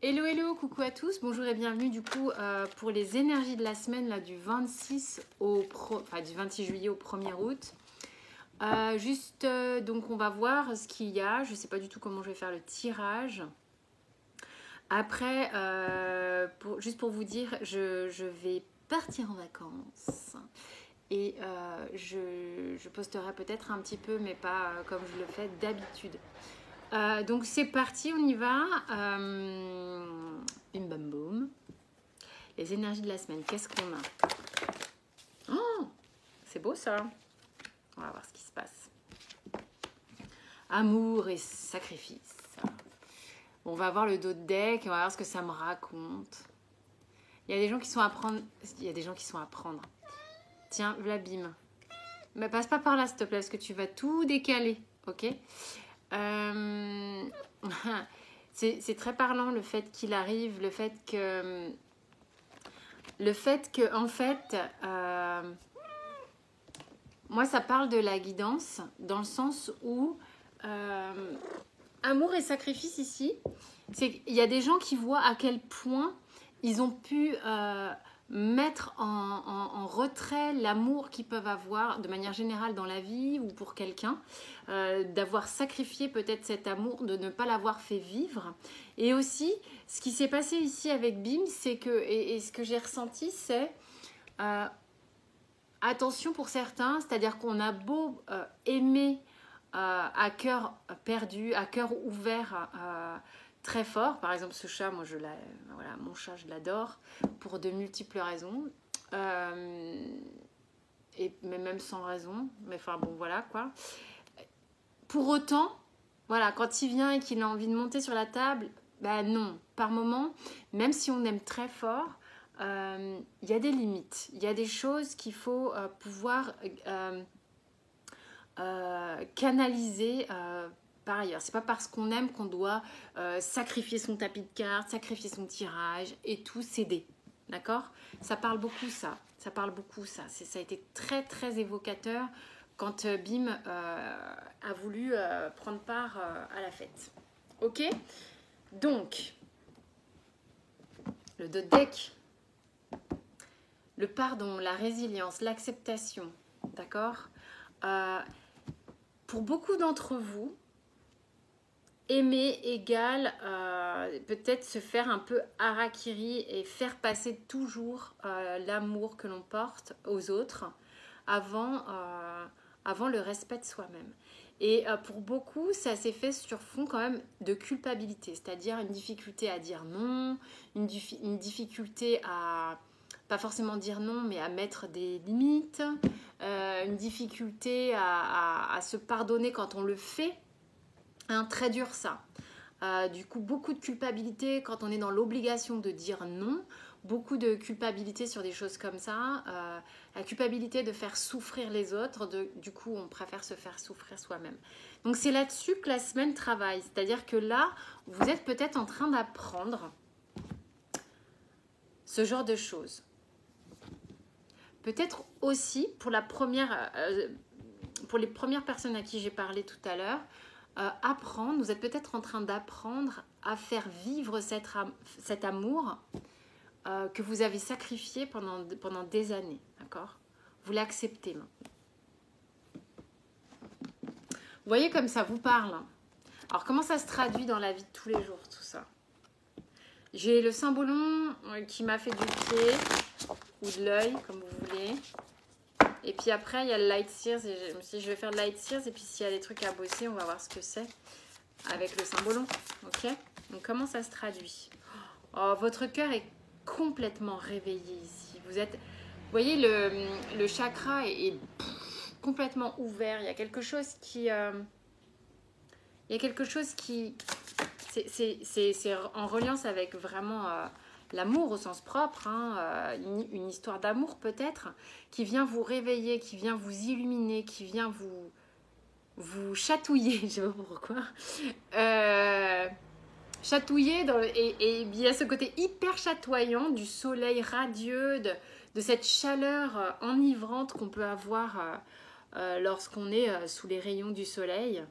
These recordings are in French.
Hello, hello, coucou à tous, bonjour et bienvenue du coup pour les énergies de la semaine là, du 26 du 26 juillet au 1er août. Donc on va voir ce qu'il y a, je ne sais pas du tout comment je vais faire le tirage. Après, juste pour vous dire, je vais partir en vacances et je posterai peut-être un petit peu mais pas comme je le fais d'habitude. Donc c'est parti, on y va. Bim bam boum. Les énergies de la semaine, qu'est-ce qu'on a? Oh, c'est beau ça. On va voir ce qui se passe. Amour et sacrifice. Bon, on va voir le dos de deck et on va voir ce que ça me raconte. Il y a des gens qui sont à prendre. Il y a des gens qui sont à prendre. Tiens, la bim. Mais passe pas par là s'il te plaît parce que tu vas tout décaler, ok? C'est très parlant le fait qu'il arrive, le fait que en fait moi ça parle de la guidance dans le sens où amour et sacrifice ici, c'est qu'il y a des gens qui voient à quel point ils ont pu mettre en retrait l'amour qu'ils peuvent avoir de manière générale dans la vie ou pour quelqu'un, d'avoir sacrifié peut-être cet amour, de ne pas l'avoir fait vivre. Et aussi, ce qui s'est passé ici avec Bim, c'est que, et ce que j'ai ressenti, c'est attention pour certains, c'est-à-dire qu'on a beau aimer à cœur perdu, à cœur ouvert, très fort. Par exemple, ce chat, moi, voilà, mon chat, je l'adore pour de multiples raisons. Mais même sans raison. Mais enfin, bon, voilà, quoi. Pour autant, voilà, quand il vient et qu'il a envie de monter sur la table, bah non. Par moment, même si on aime très fort, il y a des limites. Il y a des choses qu'il faut pouvoir canaliser par ailleurs. C'est pas parce qu'on aime qu'on doit sacrifier son tapis de cartes, sacrifier son tirage et tout céder. D'accord? Ça parle beaucoup ça. Ça parle beaucoup ça. Ça a été très très évocateur quand Bim a voulu prendre part à la fête. Ok? Donc, le dos de deck, le pardon, la résilience, l'acceptation. D'accord? Pour beaucoup d'entre vous, aimer égale peut-être se faire un peu harakiri et faire passer toujours l'amour que l'on porte aux autres avant le respect de soi-même. Et pour beaucoup, ça s'est fait sur fond quand même de culpabilité, c'est-à-dire une difficulté à dire non, une difficulté à pas forcément dire non, mais à mettre des limites, une difficulté à se pardonner quand on le fait. Très dur ça. Du coup, beaucoup de culpabilité quand on est dans l'obligation de dire non. Beaucoup de culpabilité sur des choses comme ça. La culpabilité de faire souffrir les autres. Du coup, on préfère se faire souffrir soi-même. Donc, c'est là-dessus que la semaine travaille. C'est-à-dire que là, vous êtes peut-être en train d'apprendre ce genre de choses. Peut-être aussi pour les premières personnes à qui j'ai parlé tout à l'heure, vous êtes peut-être en train d'apprendre à faire vivre cet amour que vous avez sacrifié pendant des années, d'accord? Vous l'acceptez maintenant. Vous voyez comme ça vous parle. Alors comment ça se traduit dans la vie de tous les jours tout ça? J'ai le symbolon qui m'a fait du pied ou de l'œil, comme vous voulez. Et puis après, il y a le Light Sears. Et je me suis dit, je vais faire le Light Sears. Et puis s'il y a des trucs à bosser, on va voir ce que c'est avec le symbolon. Ok? Donc comment ça se traduit? Oh, votre cœur est complètement réveillé ici. Vous voyez, le chakra est complètement ouvert. Il y a quelque chose qui... c'est en reliance avec vraiment... l'amour au sens propre, une histoire d'amour peut-être, qui vient vous réveiller, qui vient vous illuminer, qui vient vous chatouiller, je ne sais pas pourquoi. Chatouiller, et il y a ce côté hyper chatoyant du soleil radieux, de cette chaleur enivrante qu'on peut avoir lorsqu'on est sous les rayons du soleil.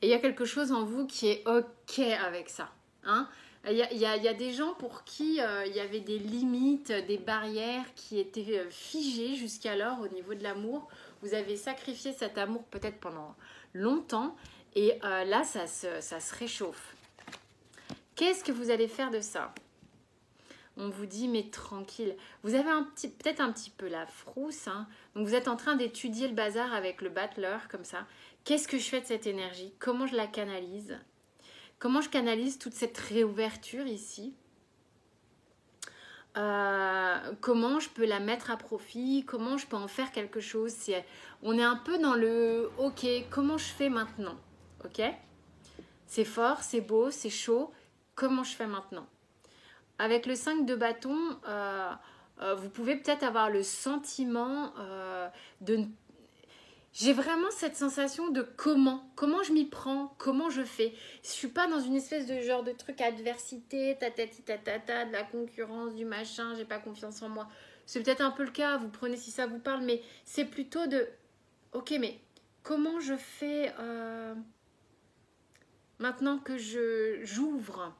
Et il y a quelque chose en vous qui est OK avec ça. Hein. Il y a des gens pour qui il y avait des limites, des barrières qui étaient figées jusqu'alors au niveau de l'amour. Vous avez sacrifié cet amour peut-être pendant longtemps et là, ça se réchauffe. Qu'est-ce que vous allez faire de ça? On vous dit, mais tranquille. Vous avez peut-être un petit peu la frousse. Hein. Donc, vous êtes en train d'étudier le bazar avec le battleur, comme ça. Qu'est-ce que je fais de cette énergie? Comment je la canalise? Comment je canalise toute cette réouverture ici? Comment je peux la mettre à profit? Comment je peux en faire quelque chose? On est un peu dans le « ok, comment je fais maintenant ?» Ok? C'est fort, c'est beau, c'est chaud. Comment je fais maintenant? Avec le 5 de bâton, vous pouvez peut-être avoir le sentiment de... J'ai vraiment cette sensation de comment je m'y prends, comment je fais. Je suis pas dans une espèce de genre de truc adversité, de la concurrence, du machin, j'ai pas confiance en moi. C'est peut-être un peu le cas, vous prenez si ça vous parle, mais c'est plutôt de, ok, mais comment je fais maintenant que j'ouvre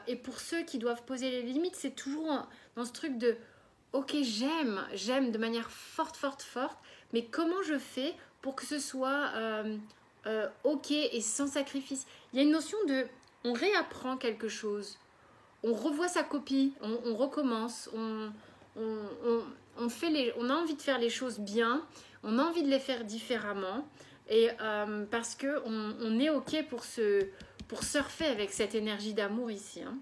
et pour ceux qui doivent poser les limites, c'est toujours dans ce truc de ok, j'aime de manière forte, mais comment je fais pour que ce soit ok et sans sacrifice? Il y a une notion de on réapprend quelque chose, on revoit sa copie, on recommence, on a envie de faire les choses bien, on a envie de les faire différemment et parce que on est ok pour surfer avec cette énergie d'amour ici. Hein.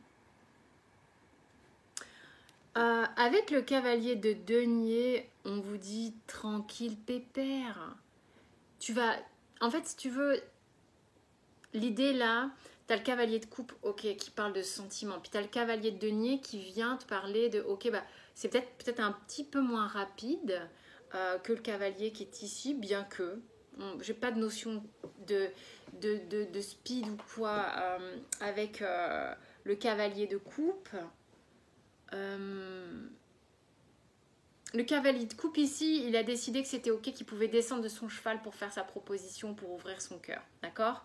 Avec le cavalier de denier, on vous dit tranquille pépère. En fait, si tu veux, l'idée là, tu as le cavalier de coupe, ok, qui parle de sentiments. Puis tu as le cavalier de denier qui vient te parler de, ok, bah, c'est peut-être un petit peu moins rapide que le cavalier qui est ici, bien que j'ai pas de notion de speed ou quoi avec le cavalier de coupe. Le cavalier de coupe ici, il a décidé que c'était ok, qu'il pouvait descendre de son cheval pour faire sa proposition, pour ouvrir son cœur, d'accord?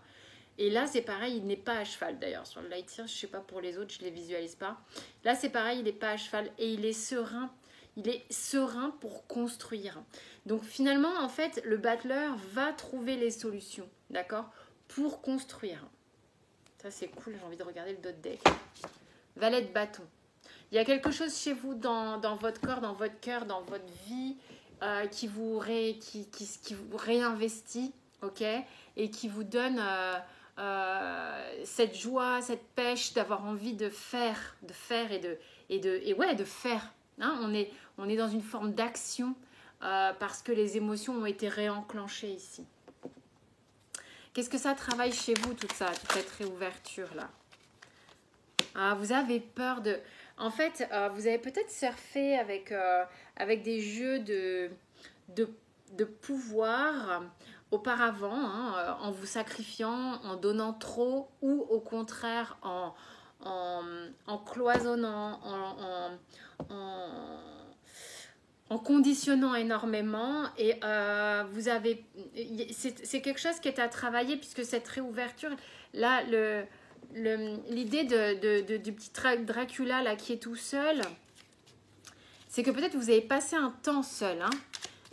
Et là, c'est pareil, il n'est pas à cheval d'ailleurs. Sur le light year, je ne sais pas pour les autres, je ne les visualise pas. Là, c'est pareil, il n'est pas à cheval et il est serein. Il est serein pour construire. Donc finalement, en fait, le battleur va trouver les solutions, d'accord? Pour construire. Ça, c'est cool, j'ai envie de regarder le dot deck. Valet de bâton. Il y a quelque chose chez vous dans votre corps, dans votre cœur, dans votre vie qui vous réinvestit, ok? Et qui vous donne cette joie, cette pêche d'avoir envie de faire et de faire. Hein? On est dans une forme d'action parce que les émotions ont été réenclenchées ici. Qu'est-ce que ça travaille chez vous, toute cette réouverture-là? Vous avez peur de... En fait, vous avez peut-être surfé avec des jeux de pouvoir auparavant, hein, en vous sacrifiant, en donnant trop, ou au contraire en cloisonnant, en conditionnant énormément. Et vous avez... C'est quelque chose qui est à travailler, puisque cette réouverture, là, l'idée du petit Dracula là, qui est tout seul, c'est que peut-être vous avez passé un temps seul, hein,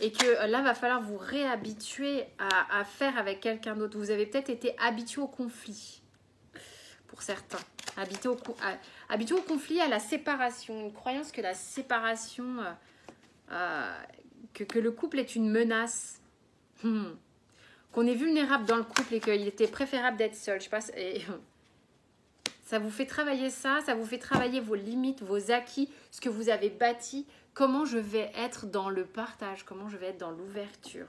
et que là, va falloir vous réhabituer à faire avec quelqu'un d'autre. Vous avez peut-être été habitué au conflit, pour certains. Habitué au conflit, à la séparation. Une croyance que la séparation, que le couple est une menace. Qu'on est vulnérable dans le couple et qu'il était préférable d'être seul. Je sais pas... Ça vous fait travailler ça vous fait travailler vos limites, vos acquis, ce que vous avez bâti, comment je vais être dans le partage, comment je vais être dans l'ouverture.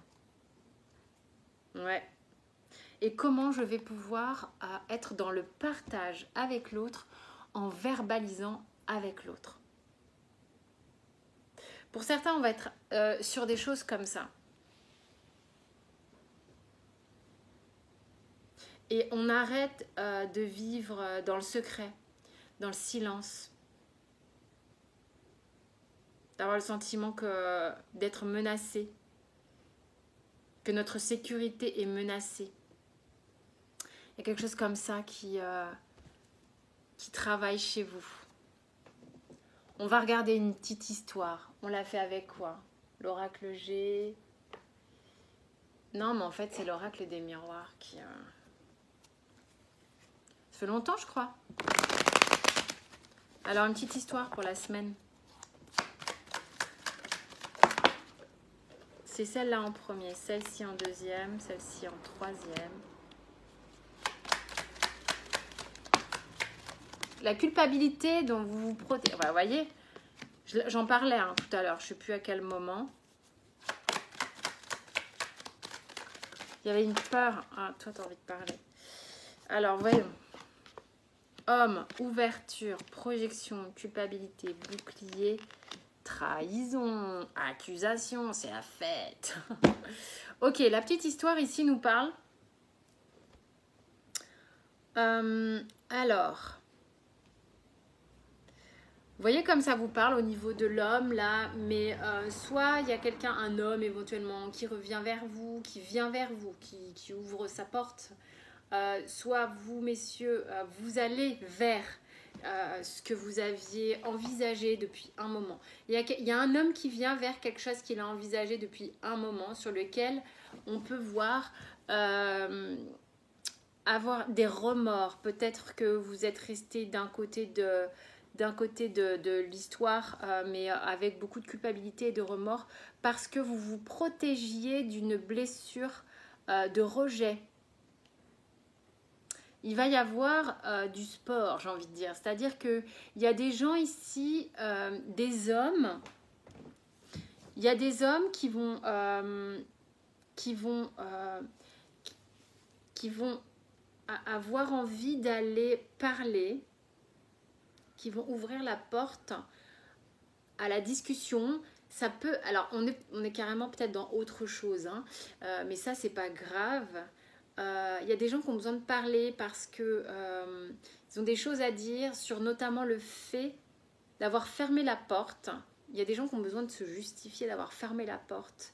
Ouais. Et comment je vais pouvoir être dans le partage avec l'autre en verbalisant avec l'autre. Pour certains, on va être sur des choses comme ça. Et on arrête de vivre dans le secret, dans le silence. D'avoir le sentiment d'être menacé, que notre sécurité est menacée. Il y a quelque chose comme ça qui qui travaille chez vous. On va regarder une petite histoire. On l'a fait avec quoi? L'oracle G. Non, mais en fait, c'est l'oracle des miroirs qui... Ça fait longtemps, je crois. Alors, une petite histoire pour la semaine. C'est celle-là en premier, celle-ci en deuxième, celle-ci en troisième. La culpabilité dont vous vous protégez. Vous voyez, j'en parlais tout à l'heure, je ne sais plus à quel moment. Il y avait une peur. Ah, toi, tu as envie de parler. Alors, voyons. Homme, ouverture, projection, culpabilité, bouclier, trahison, accusation, c'est la fête. Ok, la petite histoire ici nous parle. Alors, vous voyez comme ça vous parle au niveau de l'homme là, mais soit il y a quelqu'un, un homme éventuellement, qui revient vers vous, qui vient vers vous, qui ouvre sa porte. Soit vous, messieurs, vous allez vers ce que vous aviez envisagé depuis un moment. Il y a un homme qui vient vers quelque chose qu'il a envisagé depuis un moment, sur lequel on peut voir avoir des remords. Peut-être que vous êtes resté d'un côté de l'histoire, mais avec beaucoup de culpabilité et de remords, parce que vous vous protégiez d'une blessure de rejet. Il va y avoir du sport, j'ai envie de dire. C'est-à-dire qu'il y a des gens ici, des hommes, il y a des hommes qui vont avoir envie d'aller parler, qui vont ouvrir la porte à la discussion. Ça peut, alors on est carrément peut-être dans autre chose, hein, mais ça c'est pas grave. Il y a des gens qui ont besoin de parler parce que ils ont des choses à dire sur notamment le fait d'avoir fermé la porte. Il y a des gens qui ont besoin de se justifier d'avoir fermé la porte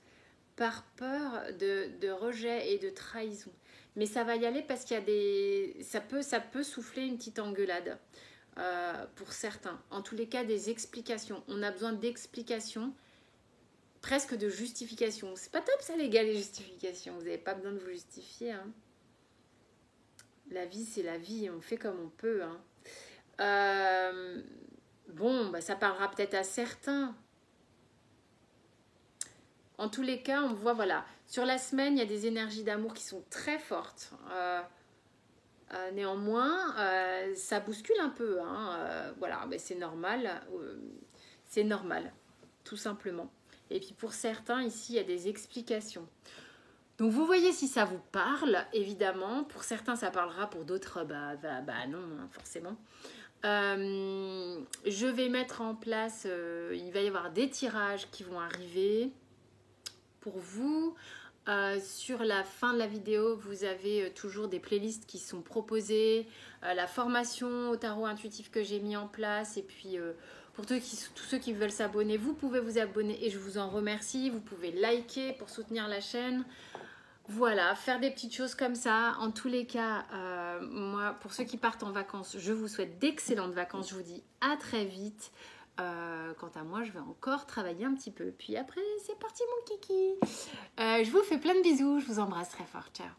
par peur de rejet et de trahison. Mais ça va y aller parce qu'il y a des... Ça peut souffler une petite engueulade pour certains. En tous les cas, des explications. On a besoin d'explications, presque de justifications. C'est pas top ça les gars, les justifications. Vous n'avez pas besoin de vous justifier. Hein. La vie, c'est la vie. On fait comme on peut. Hein. Bon, bah, ça parlera peut-être à certains. En tous les cas, on voit, voilà, sur la semaine, il y a des énergies d'amour qui sont très fortes. Néanmoins, ça bouscule un peu. Hein. Voilà, mais c'est normal. C'est normal, tout simplement. Et puis pour certains, ici, il y a des explications. Donc vous voyez si ça vous parle, évidemment. Pour certains, ça parlera. Pour d'autres, bah non, hein, forcément. Je vais mettre en place, il va y avoir des tirages qui vont arriver. Pour vous, sur la fin de la vidéo, vous avez toujours des playlists qui sont proposées, la formation au tarot intuitif que j'ai mis en place, et puis pour tous ceux qui veulent s'abonner, vous pouvez vous abonner et je vous en remercie. Vous pouvez liker pour soutenir la chaîne. Voilà, faire des petites choses comme ça. En tous les cas, moi, pour ceux qui partent en vacances, je vous souhaite d'excellentes vacances. Je vous dis à très vite. Quant à moi, je vais encore travailler un petit peu. Puis après, c'est parti mon kiki. Je vous fais plein de bisous. Je vous embrasse très fort. Ciao.